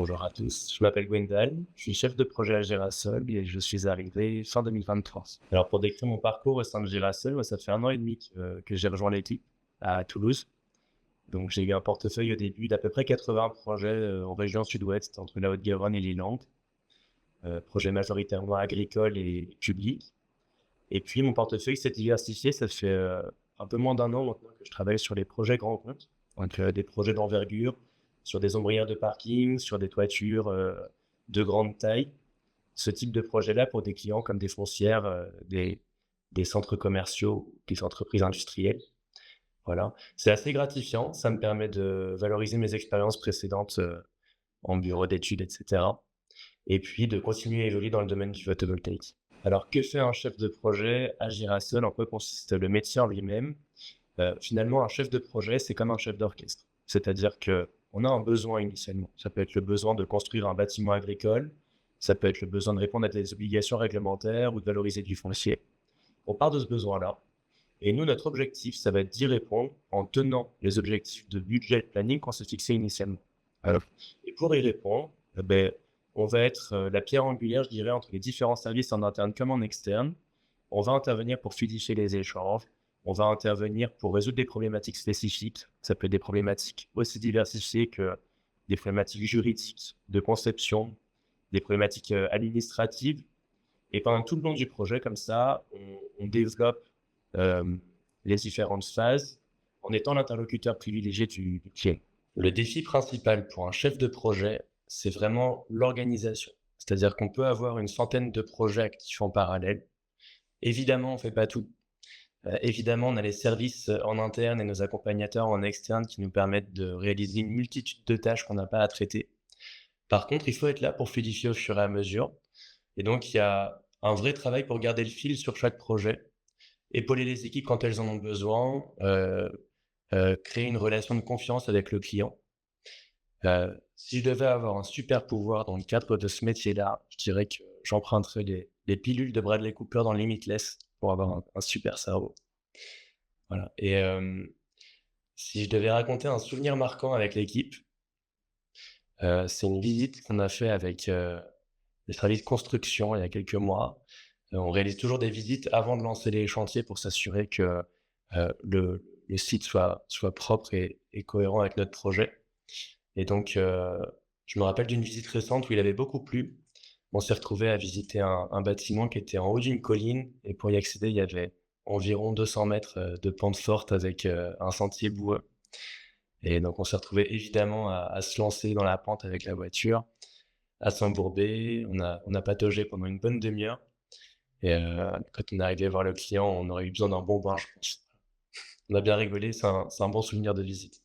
Bonjour à tous, je m'appelle Gwendal, je suis chef de projet à Girasol et je suis arrivé fin 2023. Alors pour décrire mon parcours au sein de Girasol, moi, ça fait 1 an et demi que j'ai rejoint l'équipe à Toulouse. Donc j'ai eu un portefeuille au début d'à peu près 80 projets en région sud-ouest, entre la Haute-Garonne et l'Île-Langue, projets majoritairement agricoles et publics. Et puis mon portefeuille s'est diversifié, ça fait un peu moins d'1 an maintenant que je travaille sur les projets grands comptes, donc des projets d'envergure, sur des ombrières de parking, sur des toitures de grande taille. Ce type de projet-là pour des clients comme des foncières, des centres commerciaux, des entreprises industrielles. Voilà, c'est assez gratifiant, ça me permet de valoriser mes expériences précédentes en bureau d'études, etc. Et puis de continuer à évoluer dans le domaine du photovoltaïque. Alors, que fait un chef de projet à Girasol? En quoi consiste le métier en lui-même? Finalement, un chef de projet, c'est comme un chef d'orchestre. C'est-à-dire que on a un besoin initialement. Ça peut être le besoin de construire un bâtiment agricole, ça peut être le besoin de répondre à des obligations réglementaires ou de valoriser du foncier. On part de ce besoin-là. Et nous, notre objectif, ça va être d'y répondre en tenant les objectifs de budget et de planning qu'on s'est fixés initialement. Alors, et pour y répondre, on va être la pierre angulaire, je dirais, entre les différents services en interne comme en externe. On va intervenir pour fluidifier les échanges. On va intervenir pour résoudre des problématiques spécifiques. Ça peut être des problématiques aussi diversifiées que des problématiques juridiques, de conception, des problématiques administratives. Et pendant tout le long du projet, comme ça, on développe euh, les différentes phases en étant l'interlocuteur privilégié du client. Le défi principal pour un chef de projet, c'est vraiment l'organisation. C'est-à-dire qu'on peut avoir une centaine de projets actifs en parallèle. Évidemment, on ne fait pas tout. Évidemment, on a les services en interne et nos accompagnateurs en externe qui nous permettent de réaliser une multitude de tâches qu'on n'a pas à traiter. Par contre, il faut être là pour fluidifier au fur et à mesure. Et donc, il y a un vrai travail pour garder le fil sur chaque projet, épauler les équipes quand elles en ont besoin, créer une relation de confiance avec le client. Si je devais avoir un super pouvoir dans le cadre de ce métier-là, je dirais que j'emprunterais les pilules de Bradley Cooper dans Limitless pour avoir un super cerveau. Voilà. Et si je devais raconter un souvenir marquant avec l'équipe, c'est une visite qu'on a fait avec les services construction il y a quelques mois. On réalise toujours des visites avant de lancer les chantiers pour s'assurer que le site soit propre et cohérent avec notre projet. Et donc, je me rappelle d'une visite récente où il avait beaucoup plu. On s'est retrouvé à visiter un bâtiment qui était en haut d'une colline et pour y accéder, il y avait environ 200 mètres de pente forte avec un sentier boueux. Et donc, on s'est retrouvé évidemment à se lancer dans la pente avec la voiture, à s'embourber. On a pataugé pendant une bonne demi-heure. Et quand on est arrivé voir le client, on aurait eu besoin d'un bon bain, je pense. On a bien rigolé, c'est un bon souvenir de visite.